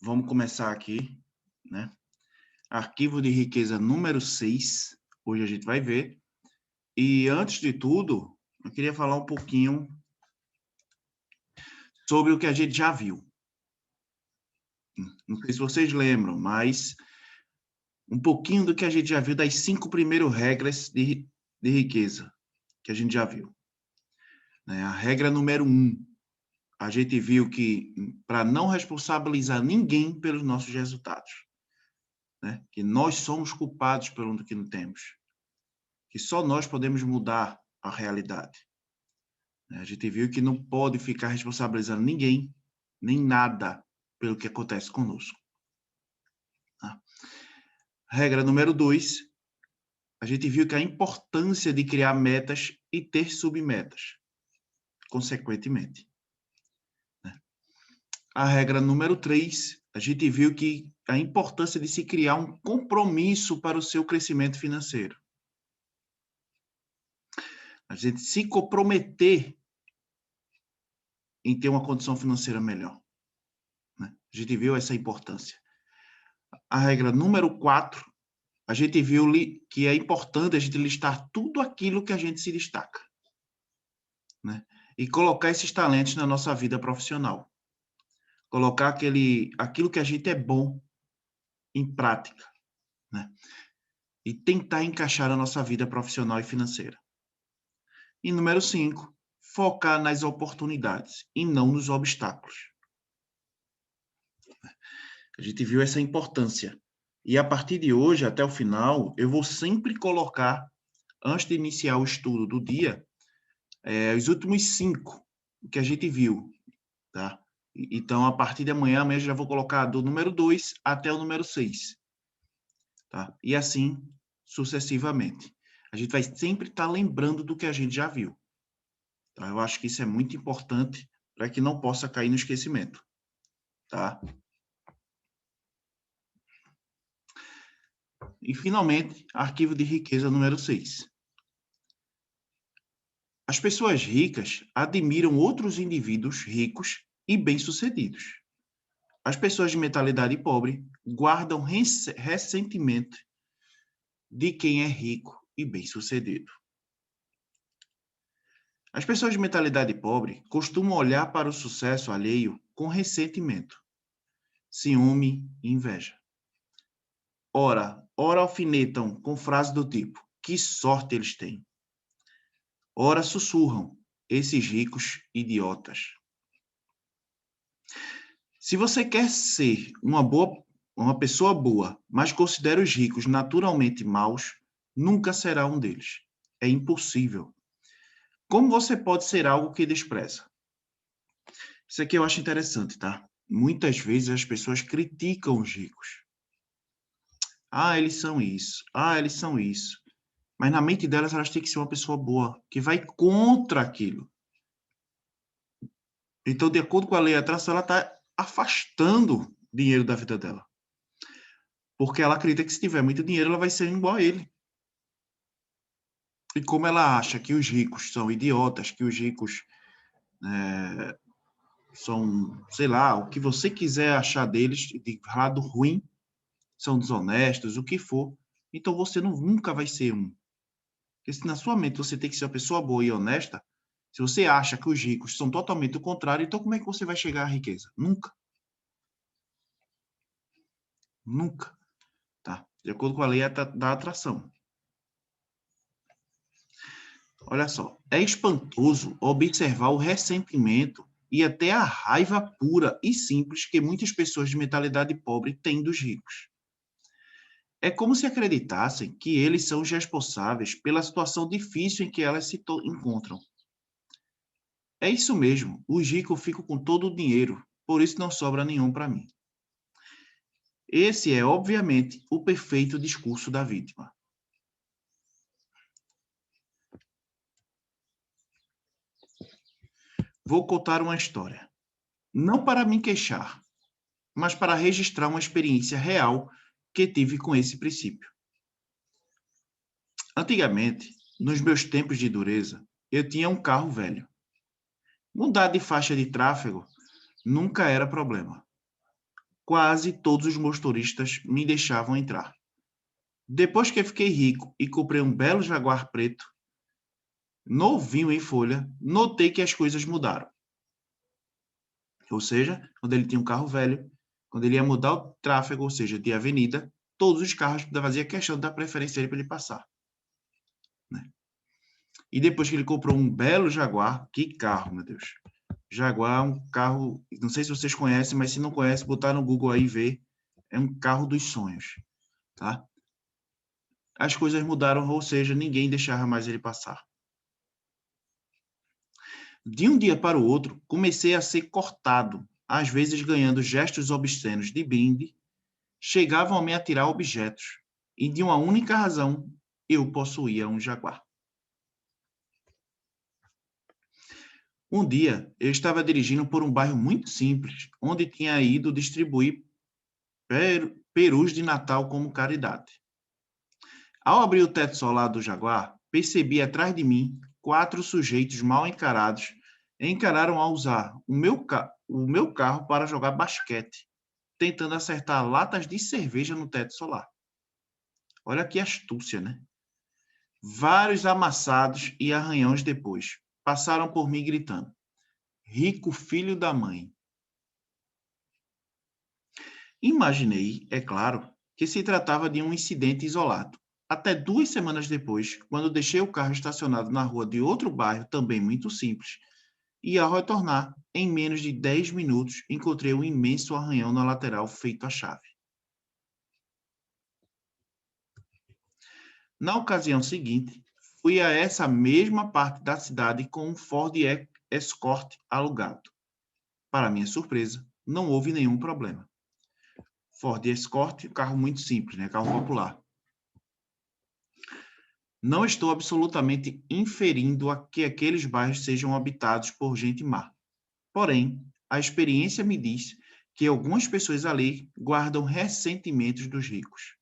Vamos começar aqui, né? Arquivo de riqueza número 6. Hoje a gente vai ver. E antes de tudo, eu queria falar um pouquinho sobre o que a gente já viu. Não sei se vocês lembram, mas um pouquinho do que a gente já viu das 5 primeiras regras de riqueza que a gente já viu. A regra número 1, a gente viu que para não responsabilizar ninguém pelos nossos resultados, né? Que nós somos culpados pelo que não temos, que só nós podemos mudar a realidade. A gente viu que não pode ficar responsabilizando ninguém, nem nada, pelo que acontece conosco. Regra número 2, a gente viu que a importância de criar metas e ter submetas, consequentemente. A regra número 3, a gente viu que a importância de se criar um compromisso para o seu crescimento financeiro. A gente se comprometer em ter uma condição financeira melhor. A gente viu essa importância. A regra número 4, a gente viu que é importante a gente listar tudo aquilo que a gente se destaca, né? E colocar esses talentos na nossa vida profissional. Colocar aquilo que a gente é bom em prática, né? E tentar encaixar na nossa vida profissional e financeira. E número 5, focar nas oportunidades e não nos obstáculos. A gente viu essa importância. E a partir de hoje, até o final, eu vou sempre colocar, antes de iniciar o estudo do dia, os últimos 5 que a gente viu, tá? Então, a partir de amanhã eu já vou colocar do número 2 até o número 6, tá? E assim, sucessivamente. A gente vai sempre estar lembrando do que a gente já viu. Tá? Eu acho que isso é muito importante para que não possa cair no esquecimento, tá? E, finalmente, arquivo de riqueza número 6. As pessoas ricas admiram outros indivíduos ricos e bem-sucedidos. As pessoas de mentalidade pobre guardam ressentimento de quem é rico e bem-sucedido. As pessoas de mentalidade pobre costumam olhar para o sucesso alheio com ressentimento, ciúme e inveja. Ora alfinetam com frases do tipo: que sorte eles têm. Ora sussurram: esses ricos idiotas. Se você quer ser uma pessoa boa, mas considera os ricos naturalmente maus, nunca será um deles. É impossível. Como você pode ser algo que despreza? Isso aqui eu acho interessante, tá? Muitas vezes as pessoas criticam os ricos. Ah, eles são isso. Ah, eles são isso. Mas na mente delas, elas têm que ser uma pessoa boa, que vai contra aquilo. Então, de acordo com a lei da atração, ela está afastando dinheiro da vida dela. Porque ela acredita que se tiver muito dinheiro, ela vai ser igual a ele. E como ela acha que os ricos são idiotas, que os ricos são, sei lá, o que você quiser achar deles, de lado ruim, são desonestos, o que for, então você nunca vai ser um. Porque se na sua mente você tem que ser uma pessoa boa e honesta, se você acha que os ricos são totalmente o contrário, então como é que você vai chegar à riqueza? Nunca. Nunca. Tá? De acordo com a lei da atração. Olha só, é espantoso observar o ressentimento e até a raiva pura e simples que muitas pessoas de mentalidade pobre têm dos ricos. É como se acreditassem que eles são os responsáveis pela situação difícil em que elas se encontram. É isso mesmo, os ricos ficam com todo o dinheiro, por isso não sobra nenhum para mim. Esse é, obviamente, o perfeito discurso da vítima. Vou contar uma história. Não para me queixar, mas para registrar uma experiência real que tive com esse princípio. Antigamente, nos meus tempos de dureza, eu tinha um carro velho. Mudar de faixa de tráfego nunca era problema. quase todos os motoristas me deixavam entrar. Depois que eu fiquei rico e comprei um belo Jaguar preto, novinho em folha, notei que as coisas mudaram. Ou seja, quando ele tinha um carro velho, quando ele ia mudar o tráfego, ou seja, de avenida, todos os carros faziam questão de dar preferência para ele passar. Né? E depois que ele comprou um belo Jaguar, que carro, meu Deus. Jaguar é um carro, não sei se vocês conhecem, mas se não conhece, botar no Google aí e ver, é um carro dos sonhos, tá? As coisas mudaram, ou seja, ninguém deixava mais ele passar. De um dia para o outro, comecei a ser cortado, às vezes ganhando gestos obscenos de brinde, chegavam a me atirar objetos, e de uma única razão, eu possuía um Jaguar. Um dia, eu estava dirigindo por um bairro muito simples, onde tinha ido distribuir perus de Natal como caridade. Ao abrir o teto solar do Jaguar, percebi atrás de mim 4 sujeitos mal encarados encararam a usar o meu carro para jogar basquete, tentando acertar latas de cerveja no teto solar. Olha que astúcia, né? Vários amassados e arranhões depois, passaram por mim gritando: rico filho da mãe. Imaginei, é claro, que se tratava de um incidente isolado. Até 2 semanas depois, quando deixei o carro estacionado na rua de outro bairro, também muito simples, e ao retornar, em menos de 10 minutos, encontrei um imenso arranhão na lateral feito à chave. Na ocasião seguinte, fui a essa mesma parte da cidade com um Ford Escort alugado. Para minha surpresa, não houve nenhum problema. Ford Escort, carro muito simples, né? Carro popular. Não estou absolutamente inferindo a que aqueles bairros sejam habitados por gente má. Porém, a experiência me diz que algumas pessoas ali guardam ressentimentos dos ricos.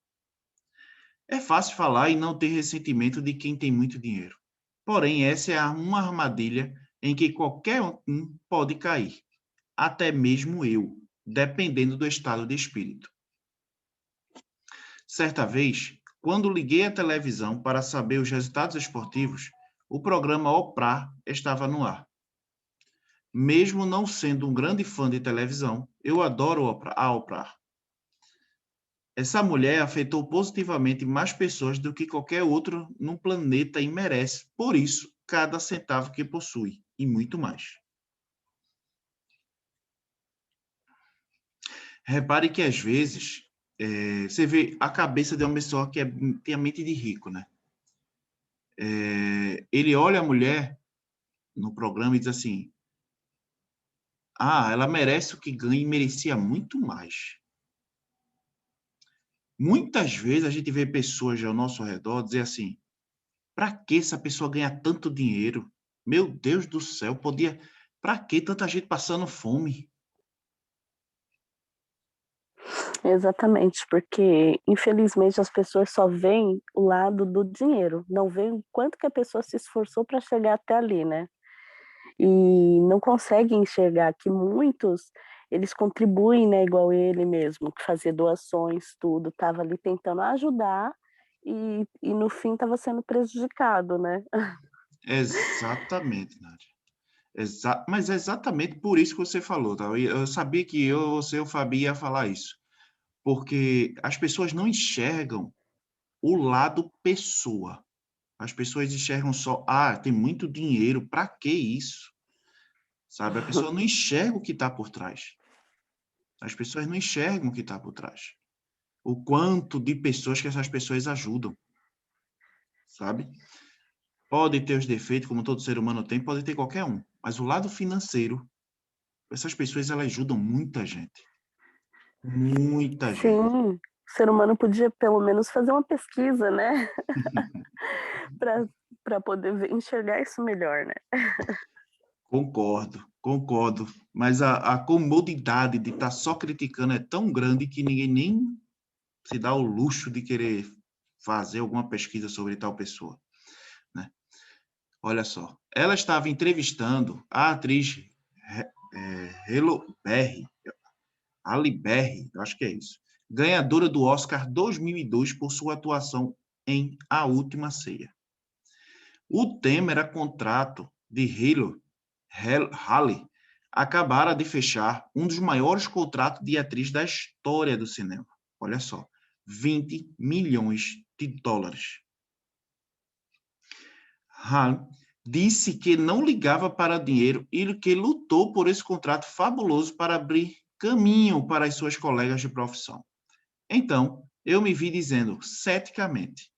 É fácil falar e não ter ressentimento de quem tem muito dinheiro. Porém, essa é uma armadilha em que qualquer um pode cair, até mesmo eu, dependendo do estado de espírito. Certa vez, quando liguei a televisão para saber os resultados esportivos, o programa Oprah estava no ar. Mesmo não sendo um grande fã de televisão, eu adoro a Oprah. Essa mulher afetou positivamente mais pessoas do que qualquer outro no planeta e merece, por isso, cada centavo que possui, e muito mais. Repare que, às vezes, você vê a cabeça de uma pessoa que tem a mente de rico, né? Ele olha a mulher no programa e diz assim: ah, ela merece o que ganha e merecia muito mais. Muitas vezes a gente vê pessoas ao nosso redor dizer assim: para que essa pessoa ganha tanto dinheiro? Meu Deus do céu, podia. Para que tanta gente passando fome? Exatamente, porque infelizmente as pessoas só veem o lado do dinheiro, não veem o quanto que a pessoa se esforçou para chegar até ali, né? E não conseguem enxergar que muitos, eles contribuem, né, igual ele mesmo, que fazia doações, tudo, estava ali tentando ajudar e no fim estava sendo prejudicado, né? Exatamente, Nádia. Mas é exatamente por isso que você falou, tá? Eu sabia que eu, você, o Fabi ia falar isso. Porque as pessoas não enxergam o lado pessoa. As pessoas enxergam só, ah, tem muito dinheiro, para que isso? Sabe? A pessoa não enxerga o que está por trás. As pessoas não enxergam o que está por trás. O quanto de pessoas que essas pessoas ajudam, sabe? Pode ter os defeitos, como todo ser humano tem, pode ter qualquer um. Mas o lado financeiro, essas pessoas, elas ajudam muita gente. Muita gente. Sim, o ser humano podia pelo menos fazer uma pesquisa, né? Para poder enxergar isso melhor, né? Concordo, concordo. Mas a comodidade de estar só criticando é tão grande que ninguém nem se dá o luxo de querer fazer alguma pesquisa sobre tal pessoa, né? Olha só, ela estava entrevistando a atriz Halle Berry, Halle Berry, eu acho que é isso, ganhadora do Oscar 2002 por sua atuação em A Última Ceia. O tema era contrato de Halle acabara de fechar um dos maiores contratos de atriz da história do cinema. Olha só, 20 milhões de dólares. Halle disse que não ligava para dinheiro e que lutou por esse contrato fabuloso para abrir caminho para as suas colegas de profissão. Então, eu me vi dizendo, ceticamente,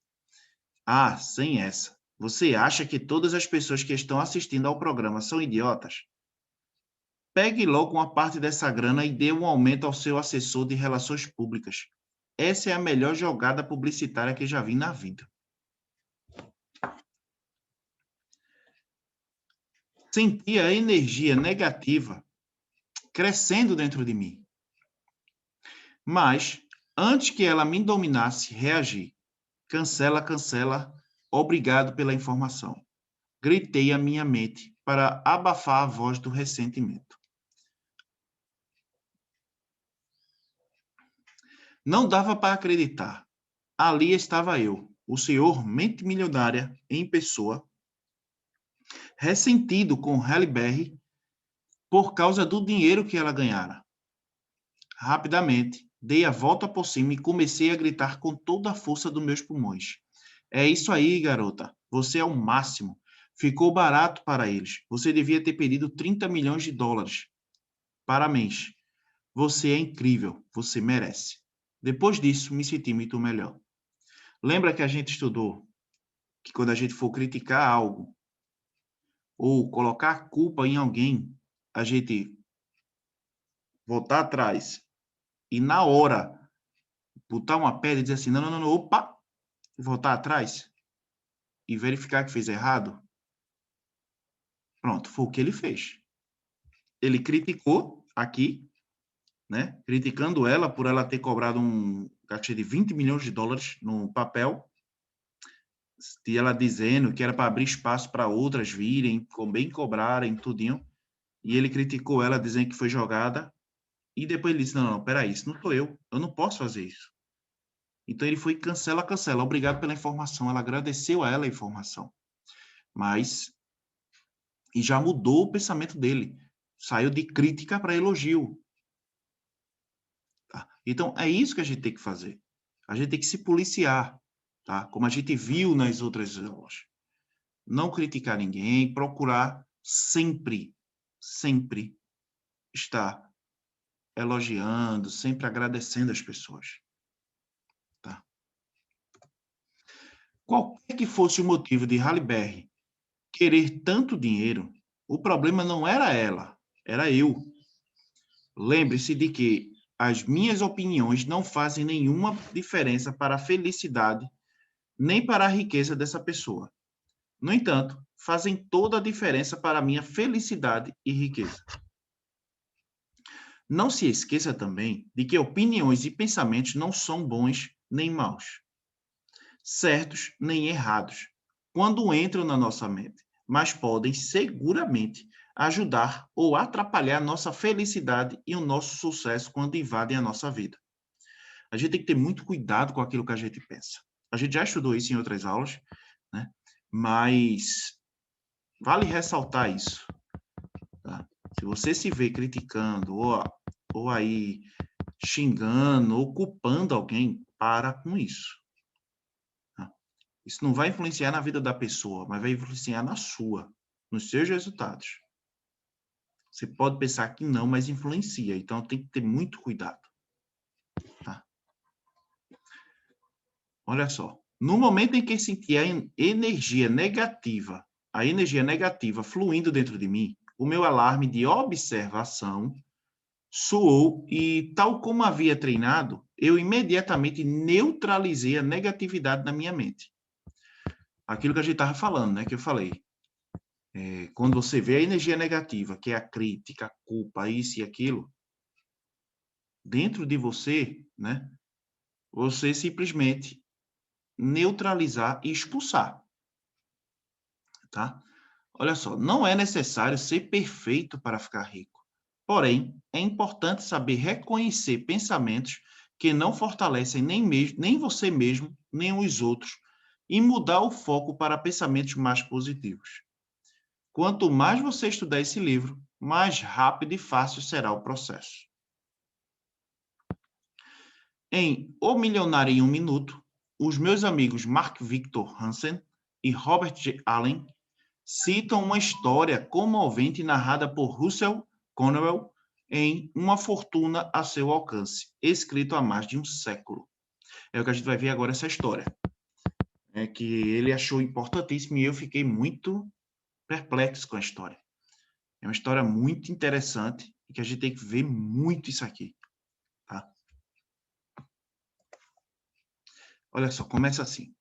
sem essa, você acha que todas as pessoas que estão assistindo ao programa são idiotas? Pegue logo uma parte dessa grana e dê um aumento ao seu assessor de relações públicas. Essa é a melhor jogada publicitária que já vi na vida. Senti a energia negativa crescendo dentro de mim. Mas, antes que ela me dominasse, reagi. Cancela, cancela. Obrigado pela informação. Gritei à minha mente para abafar a voz do ressentimento. Não dava para acreditar. Ali estava eu, o senhor mente milionária em pessoa, ressentido com Halle Berry por causa do dinheiro que ela ganhara. Rapidamente, dei a volta por cima e comecei a gritar com toda a força dos meus pulmões. É isso aí, garota. Você é o máximo. Ficou barato para eles. Você devia ter pedido 30 milhões de dólares. Parabéns. Você é incrível. Você merece. Depois disso, me senti muito melhor. Lembra que a gente estudou que quando a gente for criticar algo ou colocar a culpa em alguém, a gente voltar atrás e na hora botar uma pedra e dizer assim, não, opa, voltar atrás e verificar que fez errado? Pronto, foi o que ele fez. Ele criticou aqui, né? Criticando ela por ela ter cobrado um cachê de 20 milhões de dólares no papel, e ela dizendo que era para abrir espaço para outras virem, bem cobrarem, tudinho. E ele criticou ela, dizendo que foi jogada. E depois ele disse, não, peraí, isso não sou eu não posso fazer isso. Então ele foi cancela, obrigado pela informação. Ela agradeceu a ela a informação. Mas, e já mudou o pensamento dele. Saiu de crítica para elogio. Tá? Então, é isso que a gente tem que fazer. A gente tem que se policiar, tá? Como a gente viu nas outras aulas. Não criticar ninguém, procurar sempre estar elogiando, sempre agradecendo as pessoas. Tá? Qualquer que fosse o motivo de Halle Berry querer tanto dinheiro, o problema não era ela, era eu. Lembre-se de que as minhas opiniões não fazem nenhuma diferença para a felicidade nem para a riqueza dessa pessoa. No entanto, fazem toda a diferença para a minha felicidade e riqueza. Não se esqueça também de que opiniões e pensamentos não são bons nem maus, certos nem errados, quando entram na nossa mente, mas podem seguramente ajudar ou atrapalhar nossa felicidade e o nosso sucesso quando invadem a nossa vida. A gente tem que ter muito cuidado com aquilo que a gente pensa. A gente já estudou isso em outras aulas, né? Mas vale ressaltar isso. Tá? Se você se vê criticando ou aí xingando ou culpando alguém, para com isso. Tá? Isso não vai influenciar na vida da pessoa, mas vai influenciar na sua, nos seus resultados. Você pode pensar que não, mas influencia. Então, tem que ter muito cuidado. Tá? Olha só. No momento em que senti a energia negativa fluindo dentro de mim, o meu alarme de observação soou e, tal como havia treinado, eu imediatamente neutralizei a negatividade na minha mente. Aquilo que a gente estava falando, né? Que eu falei. Quando você vê a energia negativa, que é a crítica, a culpa, isso e aquilo, dentro de você, né? Você simplesmente neutralizar e expulsar. Tá? Olha só, não é necessário ser perfeito para ficar rico. Porém, é importante saber reconhecer pensamentos que não fortalecem nem você mesmo, nem os outros, e mudar o foco para pensamentos mais positivos. Quanto mais você estudar esse livro, mais rápido e fácil será o processo. Em O Milionário em um Minuto, os meus amigos Mark Victor Hansen e Robert J. Allen citam uma história comovente narrada por Russell Conwell em Uma Fortuna a Seu Alcance, escrito há mais de um século. É o que a gente vai ver agora, essa história. É que ele achou importantíssimo e eu fiquei muito perplexo com a história. É uma história muito interessante e que a gente tem que ver muito isso aqui. Tá? Olha só, começa assim.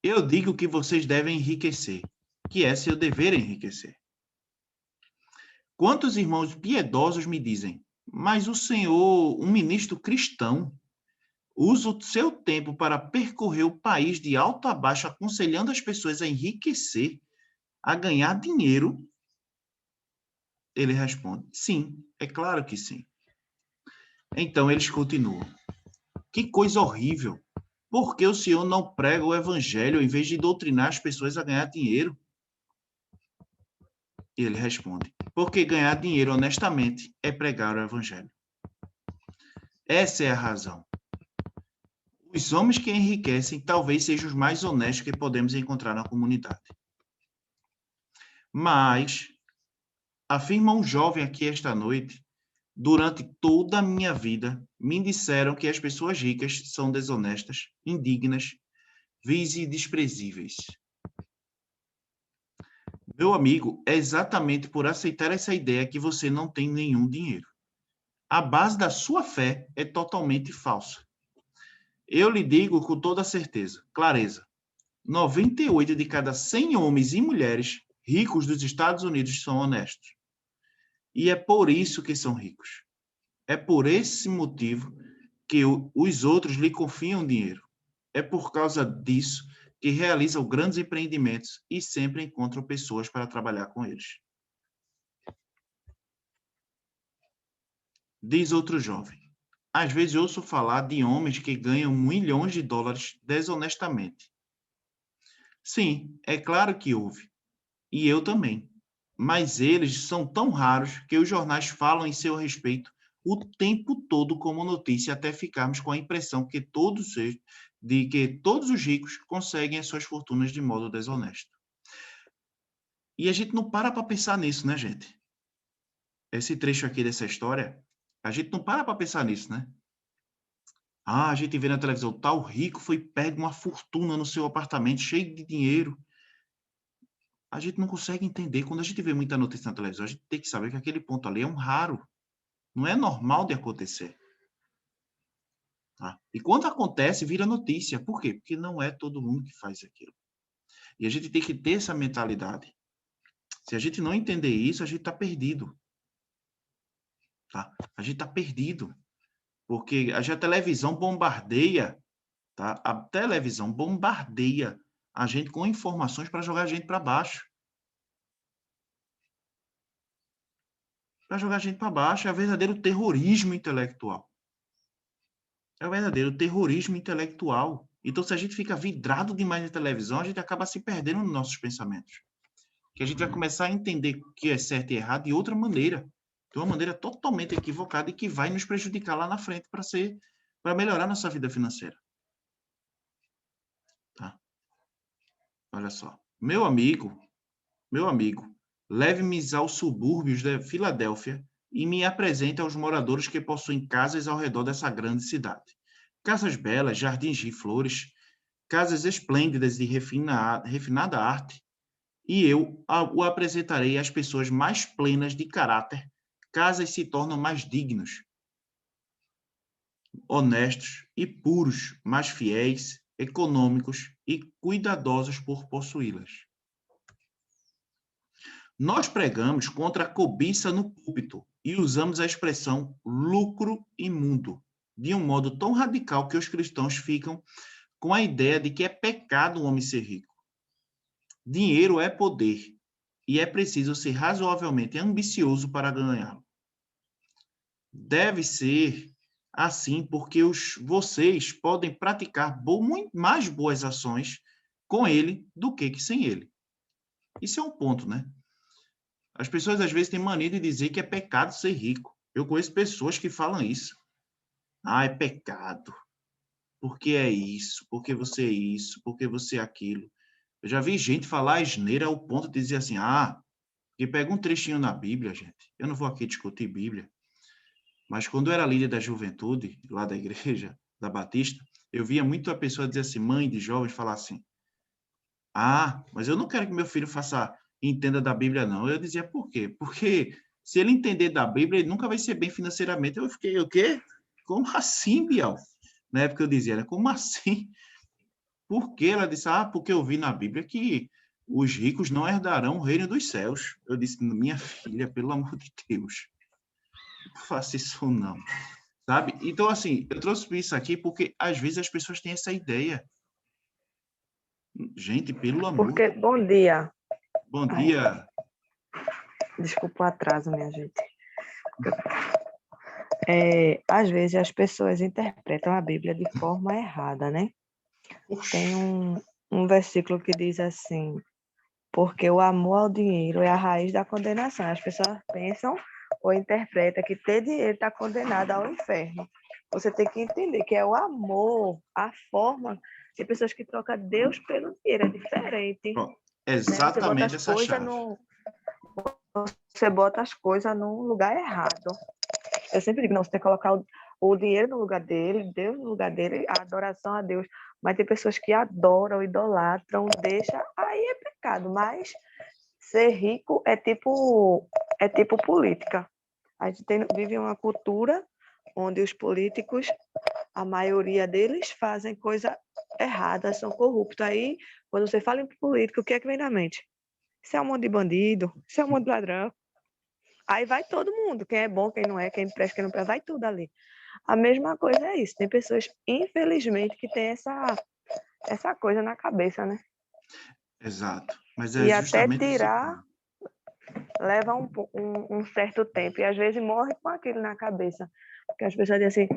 Eu digo que vocês devem enriquecer, que é seu dever enriquecer. Quantos irmãos piedosos me dizem, mas o senhor, um ministro cristão, usa o seu tempo para percorrer o país de alto a baixo, aconselhando as pessoas a enriquecer, a ganhar dinheiro? Ele responde, sim, é claro que sim. Então eles continuam. Que coisa horrível! Por que o senhor não prega o evangelho em vez de doutrinar as pessoas a ganhar dinheiro? E ele responde, porque ganhar dinheiro honestamente é pregar o evangelho. Essa é a razão. Os homens que enriquecem talvez sejam os mais honestos que podemos encontrar na comunidade. Mas, afirma um jovem aqui esta noite, durante toda a minha vida, me disseram que as pessoas ricas são desonestas, indignas, vis e desprezíveis. Meu amigo, é exatamente por aceitar essa ideia que você não tem nenhum dinheiro. A base da sua fé é totalmente falsa. Eu lhe digo com toda certeza, clareza, 98 de cada 100 homens e mulheres ricos dos Estados Unidos são honestos. E é por isso que são ricos. É por esse motivo que os outros lhe confiam dinheiro. É por causa disso que realizam grandes empreendimentos e sempre encontram pessoas para trabalhar com eles. Diz outro jovem. Às vezes ouço falar de homens que ganham milhões de dólares desonestamente. Sim, é claro que houve. E eu também. Mas eles são tão raros que os jornais falam em seu respeito o tempo todo como notícia, até ficarmos com a impressão de que todos os ricos conseguem as suas fortunas de modo desonesto. E a gente não para pensar nisso, né, gente? Esse trecho aqui dessa história, a gente não para pensar nisso, né? Ah, a gente vê na televisão, tal rico foi pego uma fortuna no seu apartamento, cheio de dinheiro. A gente não consegue entender. Quando a gente vê muita notícia na televisão, a gente tem que saber que aquele ponto ali é um raro. Não é normal de acontecer. Tá? E quando acontece, vira notícia. Por quê? Porque não é todo mundo que faz aquilo. E a gente tem que ter essa mentalidade. Se a gente não entender isso, a gente está perdido. Tá? A gente está perdido. Porque a televisão bombardeia, tá? A televisão bombardeia a gente com informações para jogar a gente para baixo. Para jogar a gente para baixo é o verdadeiro terrorismo intelectual. É o verdadeiro terrorismo intelectual. Então, se a gente fica vidrado demais na televisão, a gente acaba se perdendo nos nossos pensamentos. Que a gente vai começar a entender o que é certo e errado de outra maneira. De uma maneira totalmente equivocada e que vai nos prejudicar lá na frente para melhorar nossa vida financeira. Tá? Olha só. Meu amigo, leve-me aos subúrbios de Filadélfia e me apresente aos moradores que possuem casas ao redor dessa grande cidade. Casas belas, jardins de flores, casas esplêndidas de refinada arte, e eu o apresentarei às pessoas mais plenas de caráter. Casas se tornam mais dignos, honestos e puros, mais fiéis, econômicos e cuidadosos por possuí-las. Nós pregamos contra a cobiça no púlpito e usamos a expressão lucro imundo, de um modo tão radical que os cristãos ficam com a ideia de que é pecado um homem ser rico. Dinheiro é poder e é preciso ser razoavelmente ambicioso para ganhá-lo. deve ser assim, porque vocês podem praticar muito mais boas ações com ele do que sem ele. Isso é um ponto, né? As pessoas, às vezes, têm mania de dizer que é pecado ser rico. Eu conheço pessoas que falam isso. Ah, é pecado. Porque é isso, porque você é isso, porque você é aquilo. Eu já vi gente falar asneira ao ponto de dizer assim, que pega um trechinho na Bíblia, gente. Eu não vou aqui discutir Bíblia, mas quando eu era líder da juventude, lá da igreja, da Batista, eu via muito a pessoa dizer assim, mãe de jovens, falar assim, mas eu não quero que meu filho entenda da Bíblia, não. Eu dizia, por quê? Porque se ele entender da Bíblia, ele nunca vai ser bem financeiramente. Eu fiquei, o quê? Como assim, Bial? Na época eu dizia, né? Como assim? Por quê? Ela disse, porque eu vi na Bíblia que os ricos não herdarão o reino dos céus. Eu disse, minha filha, pelo amor de Deus, não faça isso não, sabe? Então, assim, eu trouxe isso aqui porque, às vezes, as pessoas têm essa ideia. Gente, pelo amor. Porque, bom dia. Bom dia. Desculpa o atraso, minha gente. Às vezes as pessoas interpretam a Bíblia de forma errada, né? Oxi. Tem um versículo que diz assim, porque o amor ao dinheiro é a raiz da condenação. As pessoas pensam ou interpretam que ter dinheiro está condenado ao inferno. Você tem que entender que é o amor, a forma. Tem pessoas que trocam Deus pelo dinheiro, é diferente. Bom, Né? exatamente essa chave. Você bota as coisas no lugar errado. Eu sempre digo, não, você tem que colocar o dinheiro no lugar dele, Deus no lugar dele, a adoração a Deus. Mas tem pessoas que adoram, idolatram, aí é pecado. Mas ser rico é tipo política. A gente vive uma cultura onde os políticos, a maioria deles, fazem coisa errada, são corruptos. Aí, quando você fala em político, o que é que vem na mente? Isso é um monte de bandido, isso é um monte de ladrão. Aí vai todo mundo, quem é bom, quem não é, quem presta, quem não presta, vai tudo ali. A mesma coisa é isso. Tem pessoas, infelizmente, que têm essa coisa na cabeça, né? Exato. Mas E até justamente tirar leva um certo tempo. E às vezes morre com aquilo na cabeça. Porque as pessoas dizem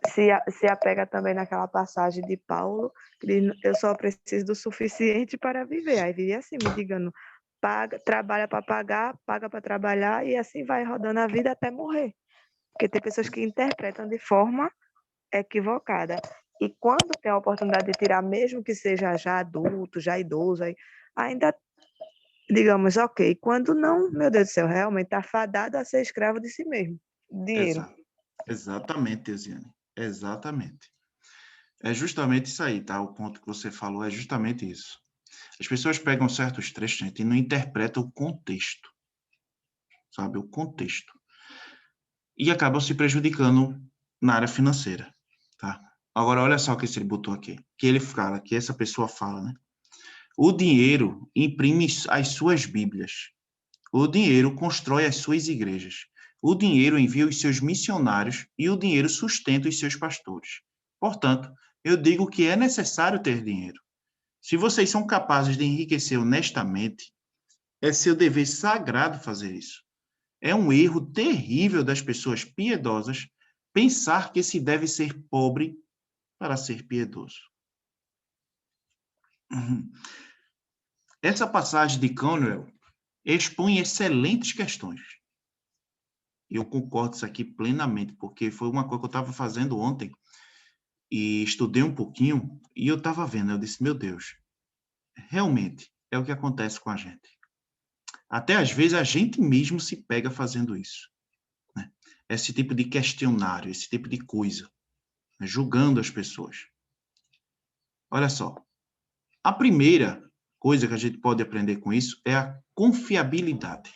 assim, se apega também naquela passagem de Paulo, que diz, eu só preciso do suficiente para viver. Aí vive assim, me digando, trabalha para pagar, paga para trabalhar, e assim vai rodando a vida até morrer. Porque tem pessoas que interpretam de forma equivocada. E quando tem a oportunidade de tirar, mesmo que seja já adulto, já idoso, ainda, digamos, ok. Quando não, meu Deus do céu, realmente está fadado a ser escravo de si mesmo. Dinheiro. Exatamente, Esiane. Exatamente. É justamente isso aí, tá? O ponto que você falou é justamente isso. As pessoas pegam certos trechos, gente, e não interpretam o contexto. Sabe? O contexto. E acabam se prejudicando na área financeira, tá? Agora, olha só o que ele botou aqui. Que ele fala, que essa pessoa fala, né? O dinheiro imprime as suas bíblias. O dinheiro constrói as suas igrejas. O dinheiro envia os seus missionários e o dinheiro sustenta os seus pastores. Portanto, eu digo que é necessário ter dinheiro. Se vocês são capazes de enriquecer honestamente, é seu dever sagrado fazer isso. É um erro terrível das pessoas piedosas pensar que se deve ser pobre para ser piedoso. Essa passagem de Conwell expõe excelentes questões. Eu concordo isso aqui plenamente, porque foi uma coisa que eu estava fazendo ontem e estudei um pouquinho e eu estava vendo, eu disse, meu Deus, realmente é o que acontece com a gente. Até às vezes a gente mesmo se pega fazendo isso, né? Esse tipo de questionário, esse tipo de coisa, né? Julgando as pessoas. Olha só, a primeira coisa que a gente pode aprender com isso é a confiabilidade.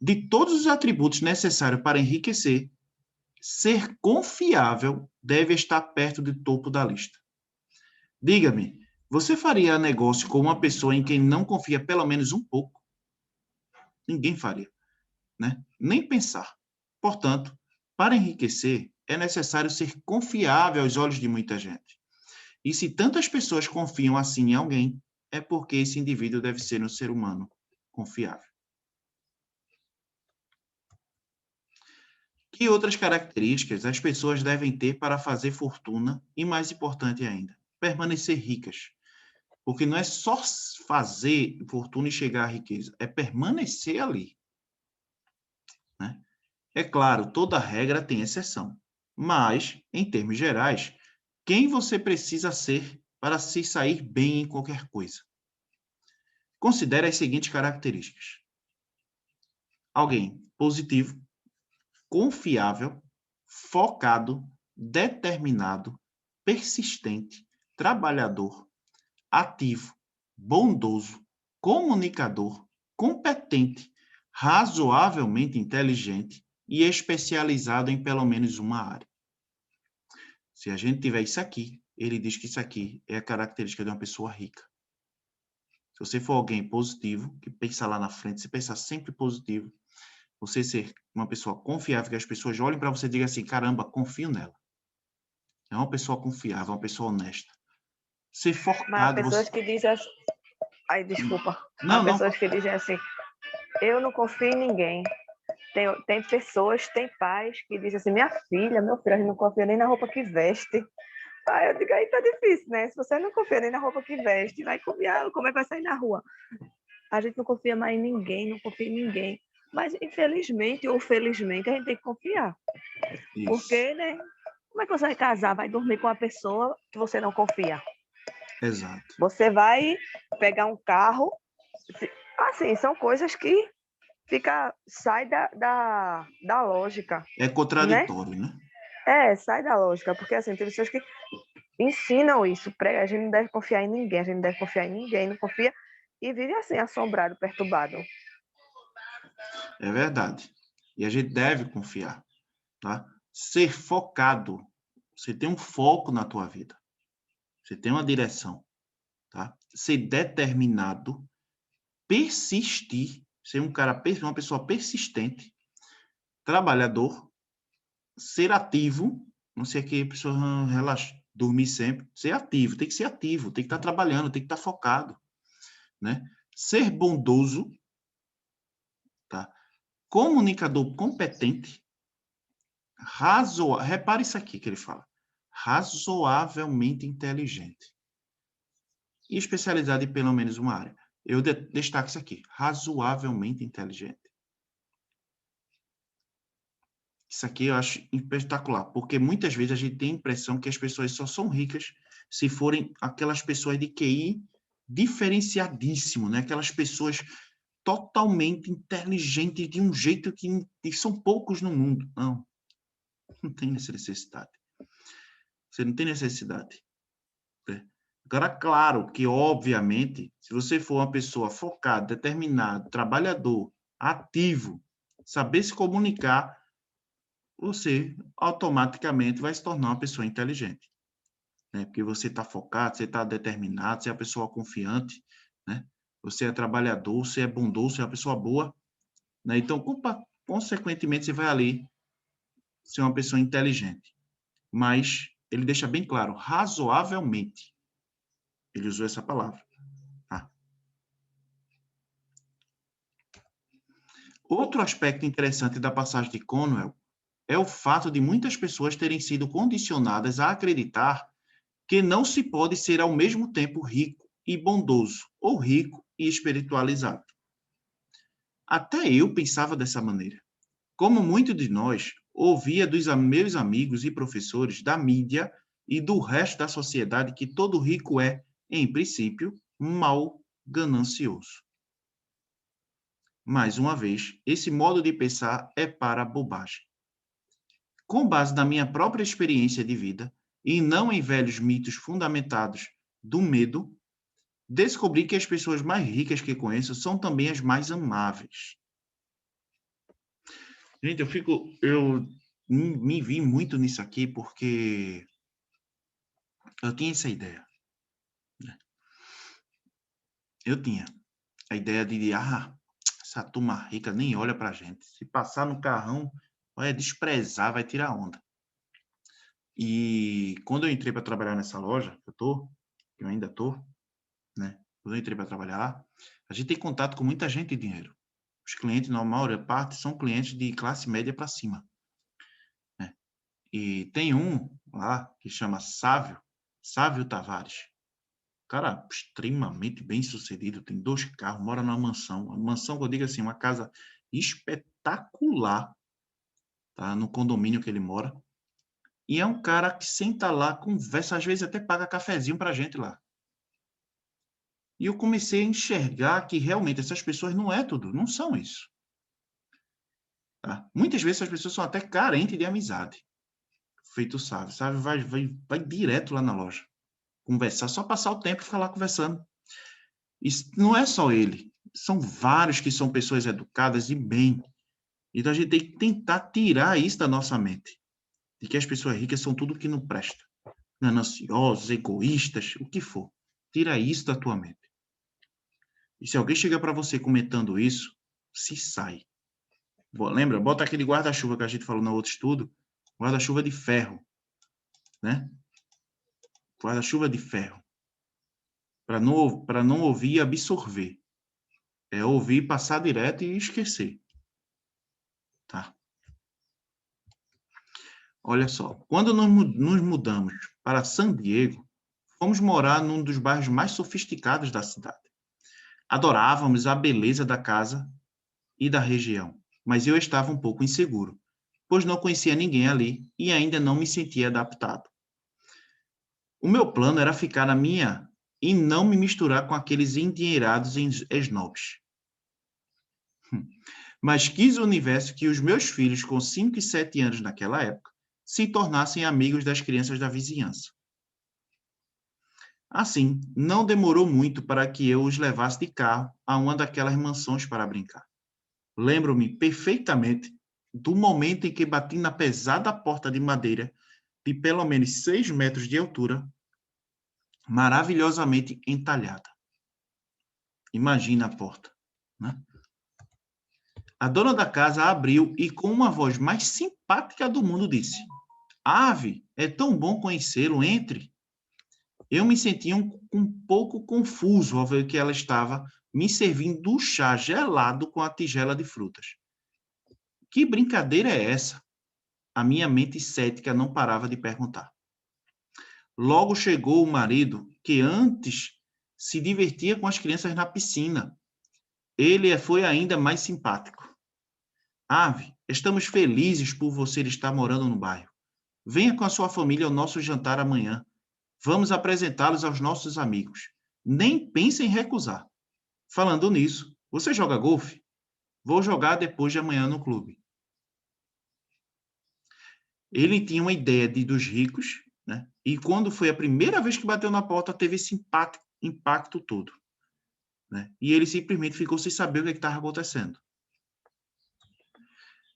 De todos os atributos necessários para enriquecer, ser confiável deve estar perto do topo da lista. Diga-me, você faria negócio com uma pessoa em quem não confia pelo menos um pouco? Ninguém faria, né? Nem pensar. Portanto, para enriquecer, é necessário ser confiável aos olhos de muita gente. E se tantas pessoas confiam assim em alguém, é porque esse indivíduo deve ser um ser humano confiável. Que outras características as pessoas devem ter para fazer fortuna e, mais importante ainda, permanecer ricas? Porque não é só fazer fortuna e chegar à riqueza, é permanecer ali, né? É claro, toda regra tem exceção, mas, em termos gerais, quem você precisa ser para se sair bem em qualquer coisa? Considere as seguintes características: alguém positivo, confiável, focado, determinado, persistente, trabalhador, ativo, bondoso, comunicador, competente, razoavelmente inteligente e especializado em pelo menos uma área. Se a gente tiver isso aqui, ele diz que isso aqui é a característica de uma pessoa rica. Se você for alguém positivo, que pensa lá na frente, se pensar sempre positivo, você ser uma pessoa confiável, que as pessoas olhem para você e digam assim, caramba, confio nela. É uma pessoa confiável, uma pessoa honesta. Ser Mas há focado, pessoas você... que dizem assim, ai, desculpa, há Não, pessoas pode que falar. dizem assim, eu não confio em ninguém. Tem pessoas, tem pais que dizem assim, minha filha, meu filho, a gente não confia nem na roupa que veste. Aí eu digo, aí tá difícil, né? Se você não confia nem na roupa que veste, vai confiar, como é que vai sair na rua? A gente não confia mais em ninguém, não confia em ninguém. Mas, infelizmente ou felizmente, a gente tem que confiar. Isso, Porque, né? Como é que você vai casar, vai dormir com uma pessoa que você não confia? exato. Você vai pegar um carro, assim, são coisas que sai da lógica, É né? contraditório, né? Sai da lógica, porque assim, tem pessoas que ensinam isso, a gente não deve confiar em ninguém, a gente não deve confiar em ninguém, não confia, e vive assim, assombrado, perturbado. É verdade. E a gente deve confiar, tá? Ser focado. Você tem um foco na tua vida. Você tem uma direção, tá? Ser determinado, persistir, ser uma pessoa persistente, trabalhador, ser ativo, não sei que a pessoa relaxa, dormir sempre, ser ativo, tem que ser ativo, tem que estar trabalhando, tem que estar focado, né? Ser bondoso, tá? Comunicador competente, repare isso aqui que ele fala, razoavelmente inteligente e especializado em pelo menos uma área. Eu destaco isso aqui, razoavelmente inteligente. Isso aqui eu acho espetacular, porque muitas vezes a gente tem a impressão que as pessoas só são ricas se forem aquelas pessoas de QI diferenciadíssimo, né? Aquelas pessoas totalmente inteligentes de um jeito que são poucos no mundo. Não, não tem essa necessidade. Você não tem necessidade. Né? Agora, claro que, obviamente, se você for uma pessoa focada, determinada, trabalhador, ativo, saber se comunicar, você automaticamente vai se tornar uma pessoa inteligente, né? Porque você está focado, você está determinado, você é uma pessoa confiante, né? Você é trabalhador, você é bondoso, você é uma pessoa boa, né? Então, consequentemente, você vai ali ser uma pessoa inteligente. Mas ele deixa bem claro, razoavelmente. Ele usou essa palavra. Tá? Outro aspecto interessante da passagem de Cornwell é o fato de muitas pessoas terem sido condicionadas a acreditar que não se pode ser ao mesmo tempo rico e bondoso, ou rico e espiritualizado. Até eu pensava dessa maneira. Como muitos de nós, ouvia dos meus amigos e professores da mídia e do resto da sociedade que todo rico é, em princípio, mal ganancioso. Mais uma vez, esse modo de pensar é para bobagem. Com base na minha própria experiência de vida, e não em velhos mitos fundamentados do medo, descobri que as pessoas mais ricas que conheço são também as mais amáveis. Gente, eu me vi muito nisso aqui porque eu tinha essa ideia. Né? Eu tinha a ideia de, essa turma rica nem olha pra gente. Se passar no carrão, vai desprezar, vai tirar onda. E quando eu entrei para trabalhar nessa loja, eu ainda tô, né? Quando eu entrei para trabalhar lá, a gente tem contato com muita gente de dinheiro. Os clientes, na maior parte, são clientes de classe média para cima. E tem um lá que chama Sávio Tavares. Cara extremamente bem sucedido, tem 2 carros, mora numa mansão. Uma mansão, que eu digo assim, uma casa espetacular, tá? No condomínio que ele mora. E é um cara que senta lá, conversa, às vezes até paga cafezinho pra gente lá. E eu comecei a enxergar que realmente essas pessoas não é tudo, não são isso. Tá? Muitas vezes as pessoas são até carentes de amizade. Feito sabe, vai direto lá na loja. Conversar, só passar o tempo e ficar lá conversando. Isso não é só ele, são vários que são pessoas educadas e bem. Então a gente tem que tentar tirar isso da nossa mente, de que as pessoas ricas são tudo que não presta, gananciosos, egoístas, o que for. Tira isso da tua mente. E se alguém chega para você comentando isso, se sai. Lembra? Bota aquele guarda-chuva que a gente falou no outro estudo, guarda-chuva de ferro, né? Guarda-chuva de ferro. Para não ouvir e absorver. É ouvir, passar direto e esquecer. Tá? Olha só, quando nos mudamos para San Diego, fomos morar num dos bairros mais sofisticados da cidade. Adorávamos a beleza da casa e da região, mas eu estava um pouco inseguro, pois não conhecia ninguém ali e ainda não me sentia adaptado. O meu plano era ficar na minha e não me misturar com aqueles endinheirados snobs. Mas quis o universo que os meus filhos, com 5 e 7 anos naquela época, se tornassem amigos das crianças da vizinhança. Assim, não demorou muito para que eu os levasse de carro a uma daquelas mansões para brincar. Lembro-me perfeitamente do momento em que bati na pesada porta de madeira de pelo menos 6 metros de altura, maravilhosamente entalhada. Imagina a porta, né? A dona da casa abriu e, com uma voz mais simpática do mundo, disse: Ave, é tão bom conhecê-lo, entre. Eu me sentia um pouco confuso ao ver que ela estava me servindo chá gelado com a tigela de frutas. Que brincadeira é essa? A minha mente cética não parava de perguntar. Logo chegou o marido, que antes se divertia com as crianças na piscina. Ele foi ainda mais simpático. Ave, estamos felizes por você estar morando no bairro. Venha com a sua família ao nosso jantar amanhã. Vamos apresentá-los aos nossos amigos. Nem pense em recusar. Falando nisso, você joga golfe? Vou jogar depois de amanhã no clube. Ele tinha uma ideia dos ricos, né? E quando foi a primeira vez que bateu na porta, teve esse impacto todo, né? E ele simplesmente ficou sem saber o que estava acontecendo.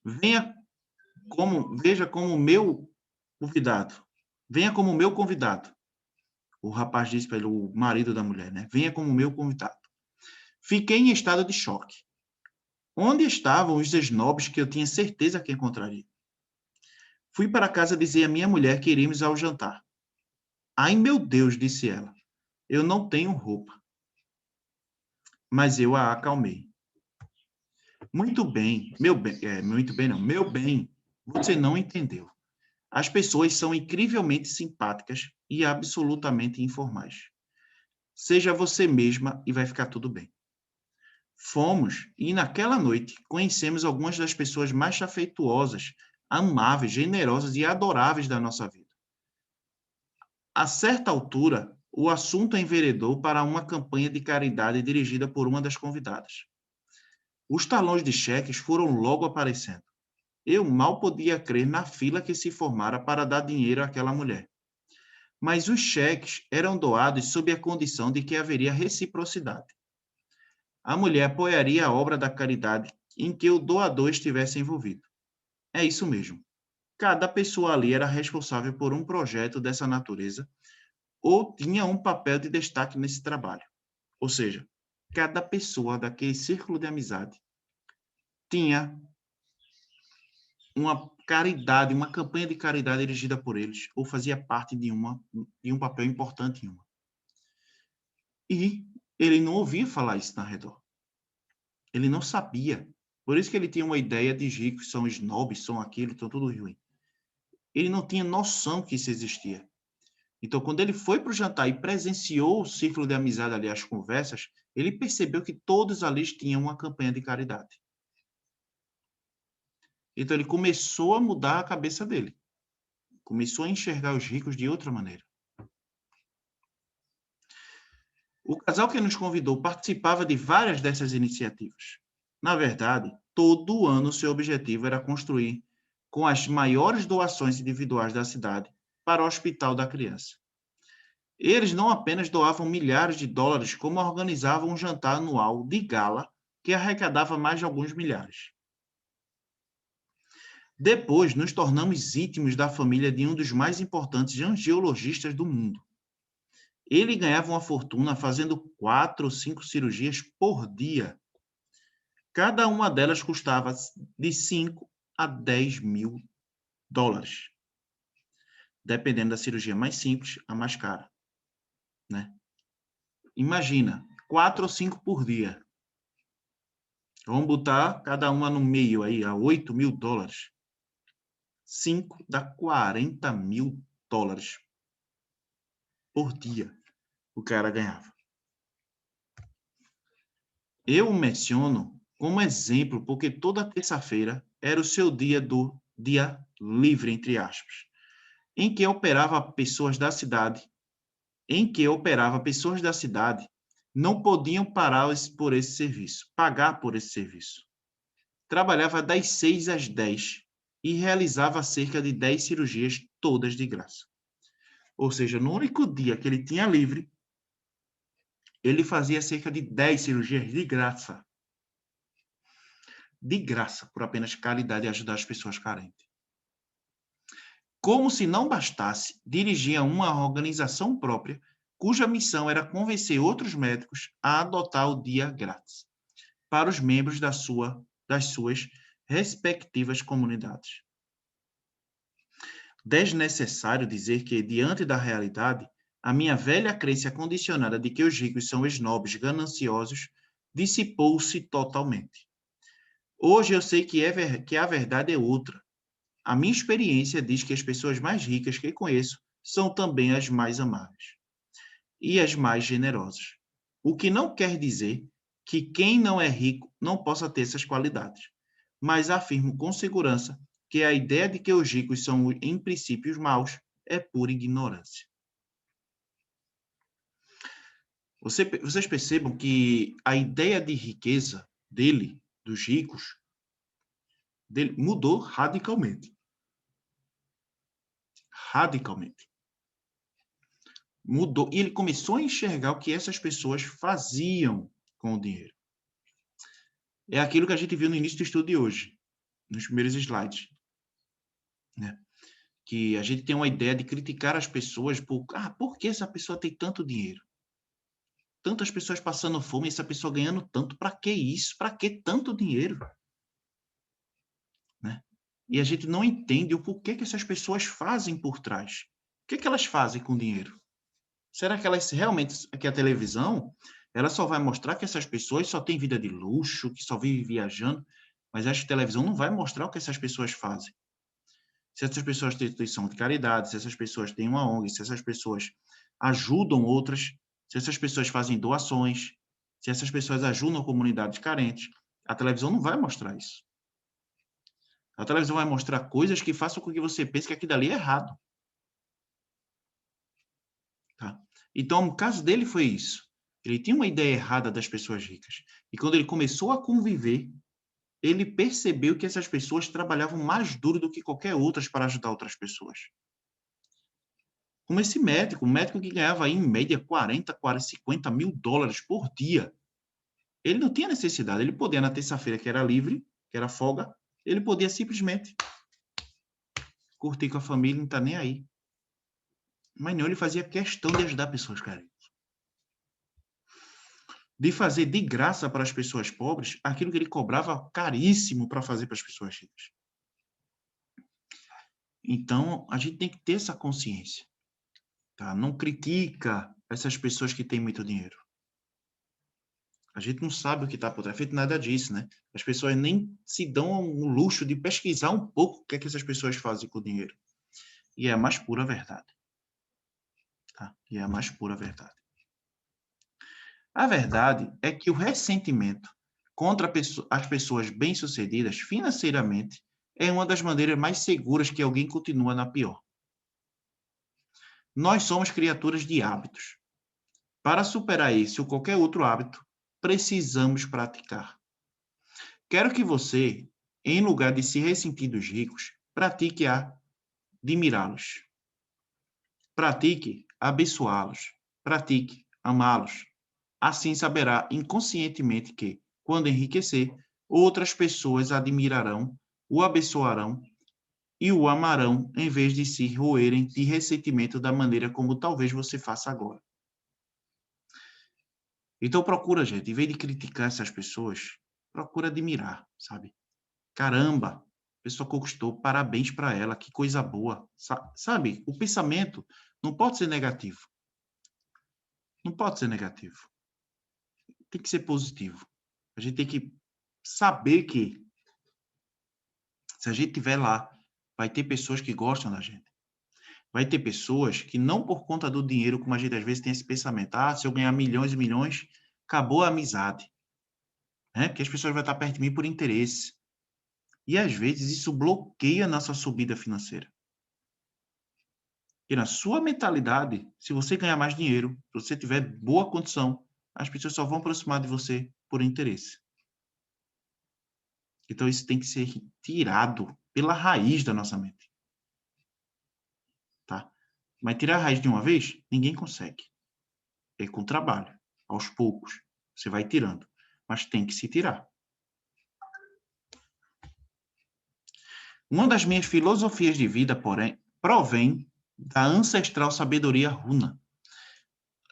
Veja como meu convidado. Venha como meu convidado. O rapaz disse para ele, o marido da mulher, né? Venha como meu convidado. Fiquei em estado de choque. Onde estavam os snobs que eu tinha certeza que encontraria? Fui para casa dizer à minha mulher que iríamos ao jantar. Ai, meu Deus, disse ela. Eu não tenho roupa. Mas eu a acalmei. Muito bem, meu bem, você não entendeu. As pessoas são incrivelmente simpáticas e absolutamente informais. Seja você mesma e vai ficar tudo bem. Fomos e naquela noite conhecemos algumas das pessoas mais afetuosas, amáveis, generosas e adoráveis da nossa vida. A certa altura, o assunto enveredou para uma campanha de caridade dirigida por uma das convidadas. Os talões de cheques foram logo aparecendo. Eu mal podia crer na fila que se formara para dar dinheiro àquela mulher. Mas os cheques eram doados sob a condição de que haveria reciprocidade. A mulher apoiaria a obra da caridade em que o doador estivesse envolvido. É isso mesmo. Cada pessoa ali era responsável por um projeto dessa natureza ou tinha um papel de destaque nesse trabalho. Ou seja, cada pessoa daquele círculo de amizade tinha uma caridade, uma campanha de caridade dirigida por eles, ou fazia parte de um papel importante em uma. E ele não ouvia falar isso na redor. Ele não sabia. Por isso que ele tinha uma ideia de ricos, são snobs, são aquilo, são tudo ruim. ele não tinha noção que isso existia. Então, quando ele foi para o jantar e presenciou o círculo de amizade ali, as conversas, ele percebeu que todos ali tinham uma campanha de caridade. Então, ele começou a mudar a cabeça dele. Começou a enxergar os ricos de outra maneira. O casal que nos convidou participava de várias dessas iniciativas. Na verdade, todo ano seu objetivo era construir com as maiores doações individuais da cidade para o Hospital da Criança. Eles não apenas doavam milhares de dólares, como organizavam um jantar anual de gala que arrecadava mais de alguns milhares. Depois, nos tornamos íntimos da família de um dos mais importantes angiologistas do mundo. Ele ganhava uma fortuna fazendo 4 ou 5 cirurgias por dia. Cada uma delas custava de 5 a 10 mil dólares. Dependendo da cirurgia mais simples, a mais cara. Né? Imagina, 4 ou 5 por dia. Vamos botar cada uma no meio aí, a 8 mil dólares. 5 dá 40 mil dólares por dia o cara ganhava. Eu o menciono como exemplo porque toda terça-feira era o seu dia livre, entre aspas, em que operava pessoas da cidade, não podiam pagar por esse serviço. Trabalhava das 6 às 10 e realizava cerca de 10 cirurgias, todas de graça. Ou seja, no único dia que ele tinha livre, ele fazia cerca de 10 cirurgias de graça. De graça, por apenas caridade e ajudar as pessoas carentes. Como se não bastasse, dirigia uma organização própria, cuja missão era convencer outros médicos a adotar o dia grátis para os membros das suas respectivas comunidades. Desnecessário dizer que, diante da realidade, a minha velha crença condicionada de que os ricos são esnobos gananciosos dissipou-se totalmente. Hoje eu sei que a verdade é outra. A minha experiência diz que as pessoas mais ricas que conheço são também as mais amáveis e as mais generosas. O que não quer dizer que quem não é rico não possa ter essas qualidades, mas afirmo com segurança que a ideia de que os ricos são, em princípio, os maus é pura ignorância. Vocês percebam que a ideia de riqueza dele, dos ricos, dele, mudou radicalmente. Radicalmente. Mudou. E ele começou a enxergar o que essas pessoas faziam com o dinheiro. É aquilo que a gente viu no início do estudo de hoje, nos primeiros slides. Né? Que a gente tem uma ideia de criticar as pessoas por que essa pessoa tem tanto dinheiro? Tantas pessoas passando fome e essa pessoa ganhando tanto. Para que isso? Para que tanto dinheiro? Né? E a gente não entende o porquê que essas pessoas fazem por trás. O que elas fazem com o dinheiro? Será que elas realmente, que a televisão, ela só vai mostrar que essas pessoas só têm vida de luxo, que só vivem viajando, mas acho que a televisão não vai mostrar o que essas pessoas fazem. Se essas pessoas têm instituição de caridade, se essas pessoas têm uma ONG, se essas pessoas ajudam outras, se essas pessoas fazem doações, se essas pessoas ajudam comunidades carentes, a televisão não vai mostrar isso. A televisão vai mostrar coisas que façam com que você pense que aquilo ali é errado. Tá? Então, o caso dele foi isso. Ele tinha uma ideia errada das pessoas ricas. E quando ele começou a conviver, ele percebeu que essas pessoas trabalhavam mais duro do que qualquer outras para ajudar outras pessoas. Como esse médico, um médico que ganhava aí, em média 40, 50 mil dólares por dia. Ele não tinha necessidade. Ele podia, na terça-feira, que era livre, que era folga, ele podia simplesmente curtir com a família, não está nem aí. Mas não, ele fazia questão de ajudar pessoas carentes. De fazer de graça para as pessoas pobres aquilo que ele cobrava caríssimo para fazer para as pessoas ricas. Então, a gente tem que ter essa consciência. Tá? Não critica essas pessoas que têm muito dinheiro. A gente não sabe o que está por trás. Feito nada disso, né? As pessoas nem se dão o luxo de pesquisar um pouco o que é que essas pessoas fazem com o dinheiro. E é a mais pura verdade. Tá? E é a mais pura verdade. A verdade é que o ressentimento contra as pessoas bem-sucedidas financeiramente é uma das maneiras mais seguras que alguém continua na pior. Nós somos criaturas de hábitos. Para superar esse ou qualquer outro hábito, precisamos praticar. Quero que você, em lugar de se ressentir dos ricos, pratique admirá-los. Pratique abençoá-los. Pratique amá-los. Assim saberá inconscientemente que, quando enriquecer, outras pessoas admirarão, o abençoarão e o amarão, em vez de se roerem de ressentimento da maneira como talvez você faça agora. Então procura, gente, em vez de criticar essas pessoas, procura admirar, sabe? Caramba, a pessoa conquistou, parabéns para ela, que coisa boa. Sabe, o pensamento não pode ser negativo. Não pode ser negativo. Tem que ser positivo. A gente tem que saber que, se a gente estiver lá, vai ter pessoas que gostam da gente. Vai ter pessoas que não por conta do dinheiro, como a gente às vezes tem esse pensamento, se eu ganhar milhões e milhões, acabou a amizade. Né? Porque as pessoas vão estar perto de mim por interesse. E às vezes isso bloqueia a nossa subida financeira. E na sua mentalidade, se você ganhar mais dinheiro, se você tiver boa condição, as pessoas só vão aproximar de você por interesse. Então isso tem que ser tirado pela raiz da nossa mente. Tá? Mas tirar a raiz de uma vez, ninguém consegue. É com trabalho, aos poucos. Você vai tirando, mas tem que se tirar. Uma das minhas filosofias de vida, porém, provém da ancestral sabedoria runa.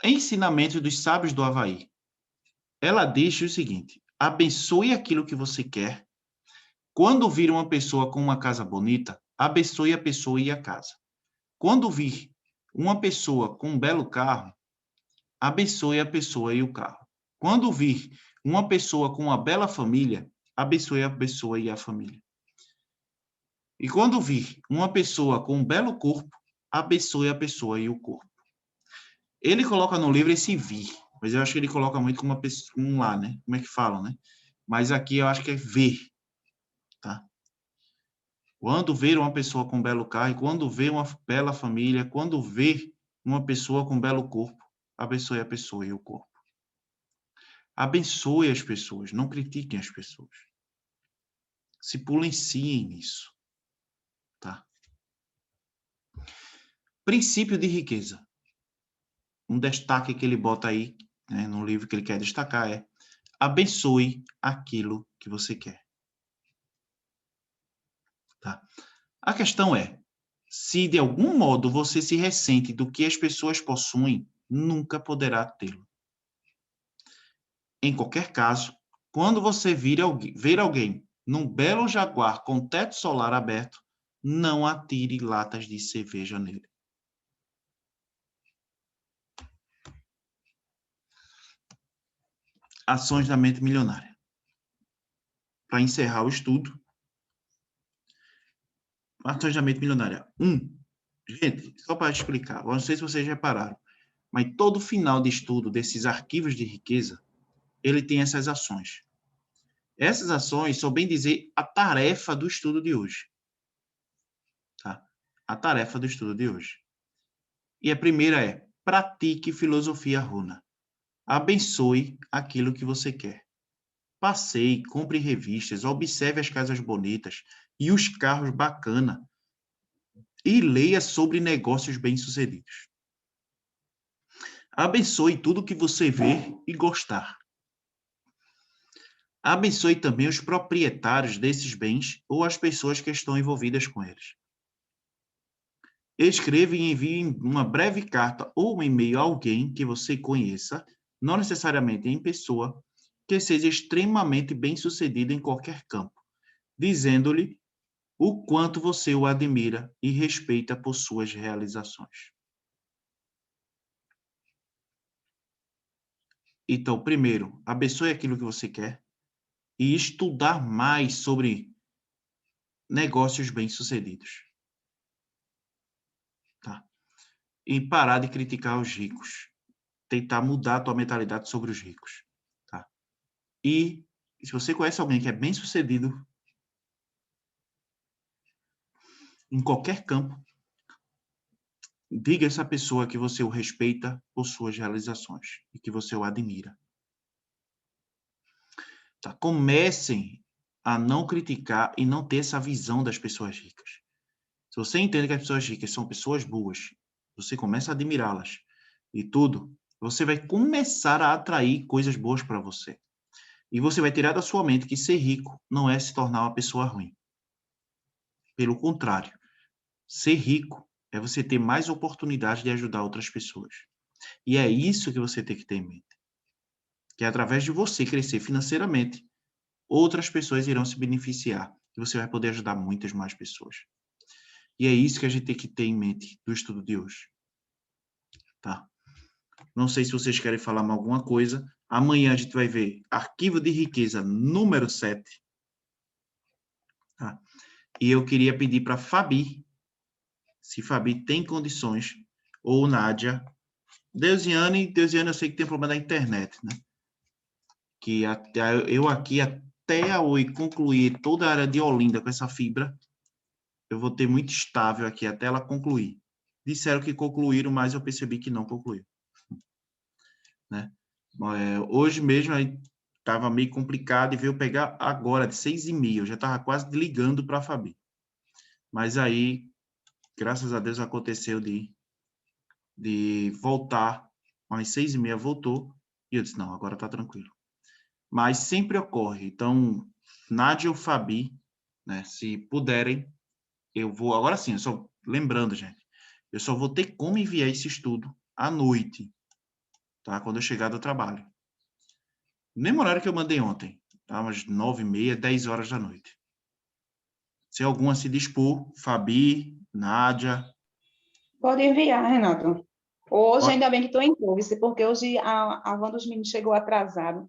Ensinamentos dos sábios do Havaí. Ela diz o seguinte: abençoe aquilo que você quer. Quando vir uma pessoa com uma casa bonita, abençoe a pessoa e a casa. Quando vir uma pessoa com um belo carro, abençoe a pessoa e o carro. Quando vir uma pessoa com uma bela família, abençoe a pessoa e a família. E quando vir uma pessoa com um belo corpo, abençoe a pessoa e o corpo. Ele coloca no livro esse vir, mas eu acho que ele coloca muito como uma pessoa, lá, né? Como é que falam, né? Mas aqui eu acho que é ver, tá? Quando ver uma pessoa com um belo carro, e quando ver uma bela família, quando ver uma pessoa com um belo corpo, abençoe a pessoa e o corpo. Abençoe as pessoas, não critiquem as pessoas. Se policiem nisso, tá? Princípio de riqueza. Um destaque que ele bota aí, né, no livro que ele quer destacar é: abençoe aquilo que você quer. Tá? A questão é, se de algum modo você se ressente do que as pessoas possuem, nunca poderá tê-lo. Em qualquer caso, quando você ver alguém num belo Jaguar com teto solar aberto, não atire latas de cerveja nele. Ações da mente milionária. Para encerrar o estudo, ações da mente milionária. Gente, só para explicar, não sei se vocês repararam, mas todo final de estudo desses arquivos de riqueza, ele tem essas ações. Essas ações são, bem dizer, a tarefa do estudo de hoje. Tá? A tarefa do estudo de hoje. E a primeira é: pratique filosofia runa. Abençoe aquilo que você quer. Passeie, compre revistas, observe as casas bonitas e os carros bacana e leia sobre negócios bem-sucedidos. Abençoe tudo que você vê e gostar. Abençoe também os proprietários desses bens ou as pessoas que estão envolvidas com eles. Escreva e envie uma breve carta ou um e-mail a alguém que você conheça, não necessariamente em pessoa, que seja extremamente bem-sucedido em qualquer campo, dizendo-lhe o quanto você o admira e respeita por suas realizações. Então, primeiro, abençoe aquilo que você quer e estudar mais sobre negócios bem-sucedidos. e parar de criticar os ricos. Tentar mudar a tua mentalidade sobre os ricos. Tá? E se você conhece alguém que é bem-sucedido em qualquer campo, diga a essa pessoa que você o respeita por suas realizações e que você o admira. Tá? Comecem a não criticar e não ter essa visão das pessoas ricas. Se você entende que as pessoas ricas são pessoas boas, você começa a admirá-las e tudo, você vai começar a atrair coisas boas para você. E você vai tirar da sua mente que ser rico não é se tornar uma pessoa ruim. Pelo contrário, ser rico é você ter mais oportunidade de ajudar outras pessoas. E é isso que você tem que ter em mente. Que é através de você crescer financeiramente, outras pessoas irão se beneficiar e você vai poder ajudar muitas mais pessoas. E é isso que a gente tem que ter em mente do estudo de hoje. Tá? Não sei se vocês querem falar mais alguma coisa. Amanhã a gente vai ver Arquivo de Riqueza número 7. Tá? E eu queria pedir para Fabi, se Fabi tem condições, ou Nádia. Deusiane eu sei que tem problema da internet, né? Que eu aqui, até a Oi concluir toda a área de Olinda com essa fibra, eu vou ter muito estável aqui até ela concluir. Disseram que concluíram, mas eu percebi que não concluiu. Né? Hoje mesmo estava meio complicado e veio pegar agora, de 6h30. Eu já estava quase ligando para a Fabi. Mas aí, graças a Deus, aconteceu de voltar. Às 6h30 voltou. E eu disse, não, agora está tranquilo. Mas sempre ocorre. Então, Nádia ou Fabi, né, se puderem, eu vou... Agora sim, só lembrando, gente, eu só vou ter como enviar esse estudo à noite, tá? Quando eu chegar do trabalho. No mesmo horário que eu mandei ontem, tá? Umas 9h30, 10 horas da noite. Se alguma se dispor, Fabi, Nádia... Pode enviar, Renato. Hoje, Pode. ainda bem que estou em dúvida, porque hoje a van dos meninos chegou atrasada.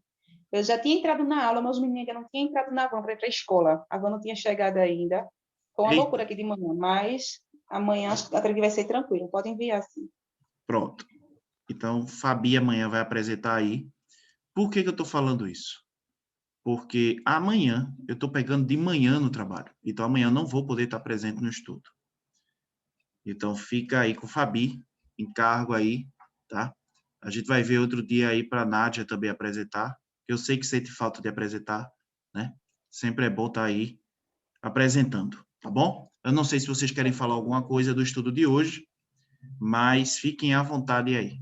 Eu já tinha entrado na aula, mas os meninos ainda não tinham entrado na van para ir para a escola. A van não tinha chegado ainda. Foi uma Eita. loucura aqui de manhã, mas amanhã acredito que vai ser tranquilo. Pode enviar, sim. Pronto. Então, Fabi amanhã vai apresentar aí. Por que eu estou falando isso? Porque amanhã eu estou pegando de manhã no trabalho. Então, amanhã eu não vou poder estar presente no estudo. Então, fica aí com Fabi, encargo aí, tá? A gente vai ver outro dia aí para a Nádia também apresentar. Eu sei que sente falta de apresentar, né? Sempre é bom estar aí apresentando, tá bom? Eu não sei se vocês querem falar alguma coisa do estudo de hoje, mas fiquem à vontade aí.